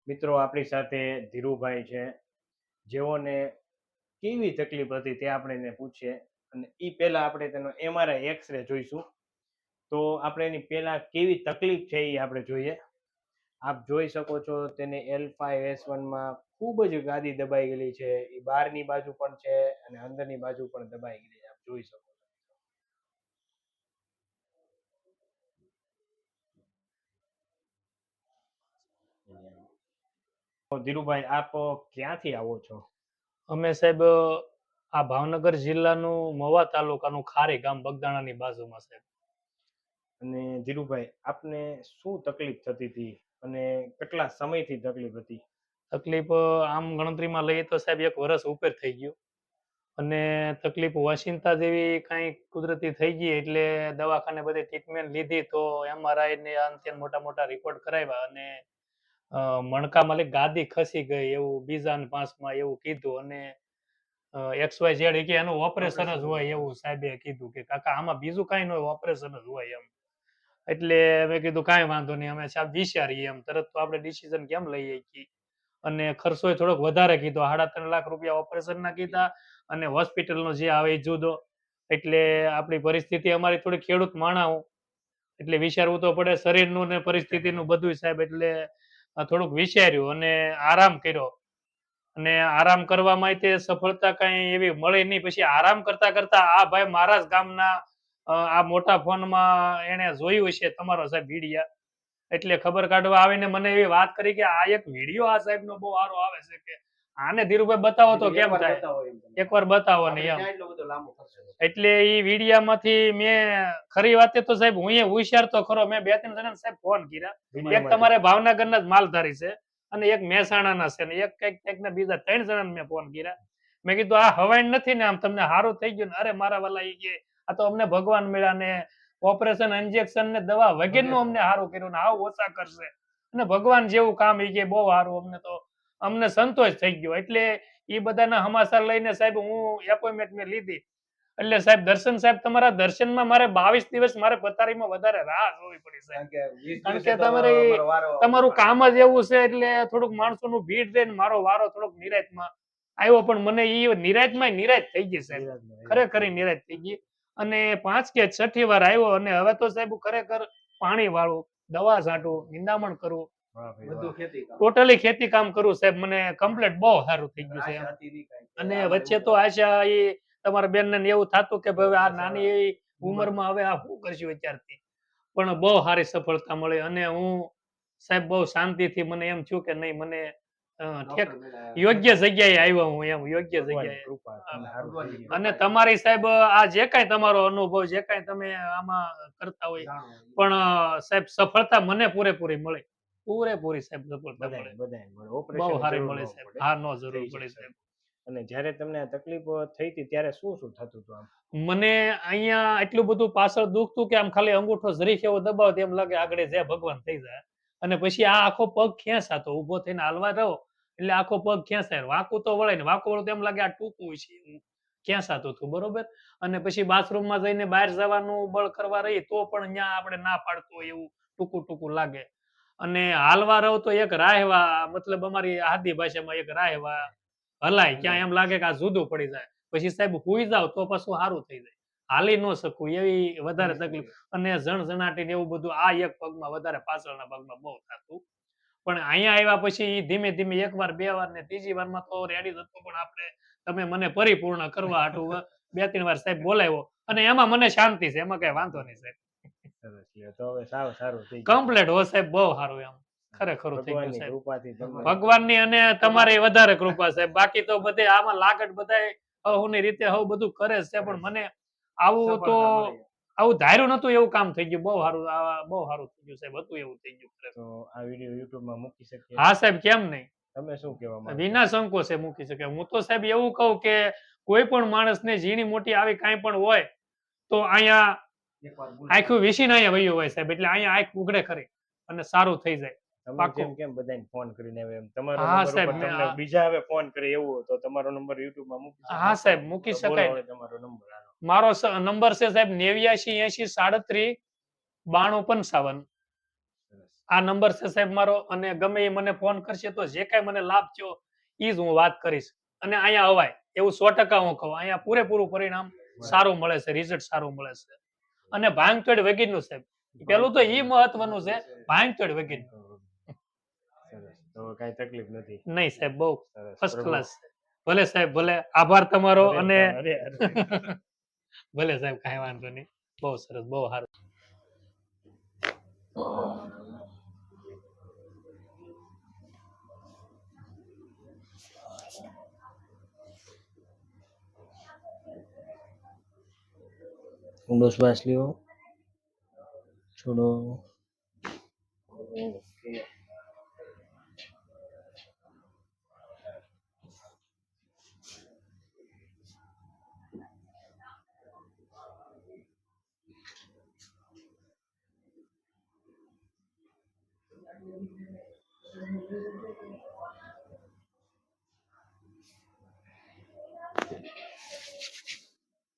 મિત્રો આપણી સાથે ધીરુભાઈ છે, જેઓને કેવી તકલીફ હતી તે આપણે એને પૂછીએ. અને એ પહેલા આપણે તેનો એમઆરઆઈ એક્સરે જોઈશું. તો આપણે એની પહેલા કેવી તકલીફ છે એ આપણે જોઈએ. આપ જોઈ શકો છો તેને L5S1માં ખૂબ જ ગાદી દબાઈ ગયેલી છે. એ બહારની બાજુ પણ છે અને અંદરની બાજુ પણ દબાઈ ગયેલી છે. આપ જોઈ શકો છો. તો ધીરુભાઈ, આપ ક્યાંથી આવો છો? અમે સાહેબ આ ભાવનગર જિલ્લાનું મવા તાલુકાનું ખારી ગામ બગદાણાની બાજુમાં સાહેબ. અને ધીરુભાઈ, આપને શું તકલીફ થતી હતી અને કેટલા સમયથી તકલીફ હતી? તકલીફ આમ ગણતરીમાં લઈએ તો સાહેબ 1 વર્ષ ઉપર થઈ ગયું. અને તકલીફ વશિંતા જેવી કાંઈ કુદરતી થઈ ગઈ એટલે દવાખાને બધી ટ્રીટમેન્ટ લીધી તો MRI ને અંતે મોટા મોટા રિપોર્ટ કરાવ્યા અને મણકામાં ગાદી ખસી ગઈ એવું બીજા ને 5માં એવું કીધું અને XYZ કે એનું ઓપરેશન જ હોય એવું સાહેબે કીધું કે કાકા આમાં બીજું કાંઈ ન હોય, ઓપરેશન જ હોય એમ. એટલે મેં કીધું કાંઈ વાંધો નહીં, અમે સાહેબ વિચારીએ એમ. તરત તો આપણે ડિસિઝન કેમ લઈએ છીએ. અને ખર્ચો થોડોક વધારે કીધો, 3.5 લાખ રૂપિયા ઓપરેશનના કીધા અને હોસ્પિટલનો જે આવે એ જુદો. એટલે આપણી પરિસ્થિતિ અમારી થોડી ખેડૂત માણાઓ એટલે વિચારવું તો પડે શરીરનું ને પરિસ્થિતિનું બધું સાહેબ. એટલે થોડુંક વિચાર્યું અને આરામ કર્યો અને આરામ કરવામાં તે સફળતા કાંઈ એવી મળી નહીં. પછી આરામ કરતા કરતા આ ભાઈ મારા જ ગામના આ મોટા ફોનમાં એને જોયું છે તમારો સાહેબ વિડિયા, એટલે ખબર કાઢવા આવીને મને એવી વાત કરી કે આ એક વિડિયો આ સાહેબનો બહુ સારો આવે છે કે આને ધીરુભાઈ બતાવો તો કેમ થાય, એકવાર બતાવો ને એમ. એટલે એ વિડિયામાંથી મેં ખરી વાતે તો સાહેબ હું એ હોશિયાર તો ખરો, મેં 2-3 જણાને સાહેબ ફોન કર્યા. એક તમારે ભાવનગરના જ માલધારી છે અને એક મહેસાણાના છે ને એક કંઈક ને બીજા 3 જણાને મેં ફોન કર્યા. મેં કીધું આ હવાઈ નથી ને, આમ તમને સારું થઈ ગયું ને? અરે મારા વાલા ઈ કે આ તો અમને ભગવાન મળ્યા ને ઓપરેશન, ઇન્જેક્શન ને દવા વગેરેનું અમને સારું કર્યું ને આવું ઓછા કરશે અને ભગવાન જેવું કામ ઈ કે બહુ સારું, અમને સંતોષ થઈ ગયો. એટલે એ બધાના સમાચાર લઈને સાહેબ હું એપોઇન્ટમેન્ટ મેં લીધી. એટલે સાહેબ દર્શન સાહેબ તમારા દર્શનમાં મારે 22 દિવસ મારે પથારીમાં વધારે રાહ જોવી પડી સાહેબ. કારણ કે તમારું કામ જ એવું છે એટલે થોડુંક માણસોનું ભીડ રહે ને મારો વારો થોડોક નિરાંતમાં આવ્યો. પણ મને ઈ નિરાંતમાં નિરાંત થઈ ગઈ સાહેબ, ખરેખર નિરાંત થઈ ગઈ. અને 5 કે 6ઠી વાર આવ્યો અને હવે તો સાહેબ ખરેખર પાણી વાળું, દવા છાંટું, નિંદામણ કરું, ટોટલી ખેતી કામ કરું સાહેબ. મને કમ્પ્લીટ બહુ સારું થઈ ગયું છે. અને વચ્ચે તો આશા એ તમારા બેન ને એવું થતું કે ભાઈ આ નાની એવી ઉંમરમાં હવે આ શું કરશું અત્યારથી, પણ બહુ સારી સફળતા મળી અને હું સાહેબ બહુ શાંતિથી મને એમ થયું કે નહીં મને યોગ્ય જગ્યાએ આવ્યો હું એમ, યોગ્ય જગ્યાએ. અને તમારી સાહેબ આ જે કાંઈ તમારો અનુભવ જે કાંઈ તમે આમાં કરતા હોય પણ સાહેબ સફળતા મને પૂરેપૂરી મળી, પૂરેપૂરી સાહેબ સફળતા મળી, બહુ સારી મળી સાહેબ. હા, નો જરૂર પડી સાહેબ. અને જ્યારે તમને તકલીફ થઈ હતી ત્યારે શું શું થતું હતું? મને અહીંયા એટલું બધું પાછળ દુખતું કે આમ ખાલી અંગૂઠો જરીક એવો દબાવ એમ લાગે આગળ જય ભગવાન થઈ જાય. અને પછી આ આખો પગ ખેંચાતો, ઊભો થઈને હાલવા રહો એટલે આખો પગ ખેંચાય, વાંકું તો વળે ને વાંકું વળે તો એમ લાગે આ ટૂંકું છે, ખેંચાતું હતું બરોબર. અને પછી બાથરૂમમાં જઈને બહાર જવાનું બળ કરવા રહી તો પણ ત્યાં આપણે ના પાડતું હોય એવું ટૂંકું ટૂંકું લાગે. અને હાલવા રહો તો એક રાહેવા, મતલબ અમારી આદી ભાષામાં એક રાહેવા હલાય, ક્યાં એમ લાગે કે આ જુદું પડી જાય. પછી સાહેબ હુઈ જાવ તો પાછું સારું થઈ જાય, હાલી ન શકું એવી વધારે તકલીફ અને ઝણઝણાટી ને એવું બધું આ એક પગમાં વધારે, પાછળના પગમાં બહુ થતું. પણ અહીંયા આવ્યા પછી ધીમે ધીમે 1 વાર 2 વાર ને 3જી વારમાં તો રેડી થતો. પણ આપણે તમે મને પરિપૂર્ણ કરવા હાટુ 2-3 વાર સાહેબ બોલાવ્યો અને એમાં મને શાંતિ છે, એમાં કઈ વાંધો નહીં સાહેબ. તો હવે સારું થઈ ગયું કમ્પ્લીટ હો સાહેબ, બહુ સારું એમ ખરેખર થઈ ગયું સાહેબ. ભગવાનની અને તમારી વધારે કૃપા સાહેબ. બાકી તો બધે આમાં લાગટ બધાય હવની રીતે હવ બધું કરે છે પણ મને આવું તો આવું ધાર્યું નતું એવું કામ થઈ ગયું. બહુ સારું, બહુ સારું થઈ ગયું સાહેબ, હતું એવું થઈ ગયું. તો આ વિડિયો YouTube માં મૂકી શકીએ? હા સાહેબ, કેમ નહીં. તમે શું કહેવા માંગો? વિના સંકોચે મૂકી શકે. હું તો સાહેબ એવું કહું કે કોઈ પણ માણસને ઝીણી મોટી આવી કાંઈ પણ હોય તો અહીંયા આખું વિસીને અહીંયા વયું હોય સાહેબ. એટલે અહીંયા આંખ ઉઘડે ખરી અને સારું થઈ જાય. તમે કેમ બધાને ફોન કરીને હવે તમારો નંબર ઉપર તમને બીજા હવે ફોન કરે એવું તો તમારો નંબર YouTube માં મૂકી શકો? હા સાહેબ, મૂકી શકાય. તમારો નંબર મારો નંબર છે સાહેબ 89 80 37 92 55. આ નંબર છે સાહેબ મારો, અને ગમે એ મને ફોન કરશે તો જે કાંઈ મને લાભ થયો ઈ જ હું વાત કરીશ. અને અહીંયા અવાય એવું 100% હું કહું. અહીંયા પૂરેપૂરું પરિણામ સારું મળે છે, રિઝલ્ટ સારું મળે છે. અને ભાંગતોડ વગરનું સાહેબ. પેલું તો ઈ મહત્વનું છે, ભાંગતોડ વગરનું. સરસ. તો કાંઈ તકલીફ નથી. નહીં સાહેબ, બહુ સરસ. ફર્સ્ટ પ્રભુ ક્લાસ છે. ભલે સાહેબ ભલે, આભાર તમારો. અરે અને અરે અરે. ભલે સાહેબ, કાંઈ વાંધો નહીં. બહુ સરસ, બહુ સારું. ઊંડો શ્વાસ લ્યો, છોડો. ઓકે.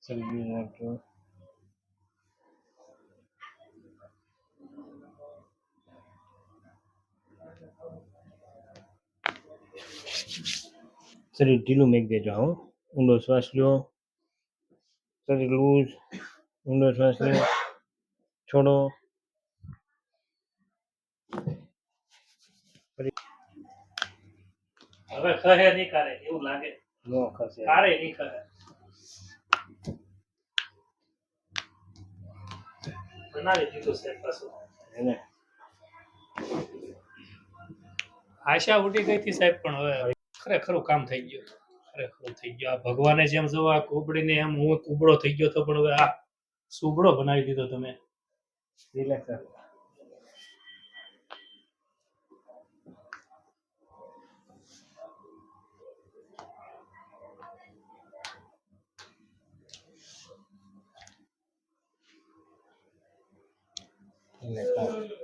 શરીર રાખજો. શરીર ઢીલું મેક દેજો. હો, ઊંડો શ્વાસ લ્યો, શરીર લૂઝ. ઊંડો શ્વાસ લ્યો, છોડો. હવે કહે નહીં કરે એવું લાગે. નો ખસે. કારે નહીં કરે. બનાવી દીધું સાહેબ પાછું. એને આશા ઉડી ગઈ હતી સાહેબ, પણ હવે ખરેખરું કામ થઈ ગયું. ખરેખરું થઈ ગયું. આ ભગવાને જેમ જો આ કુબડીને એમ હું કુબડો થઈ ગયો તો, પણ હવે આ સુબડો બનાવી દીધો તમે. રિલેક્સ. રિલેક્સ.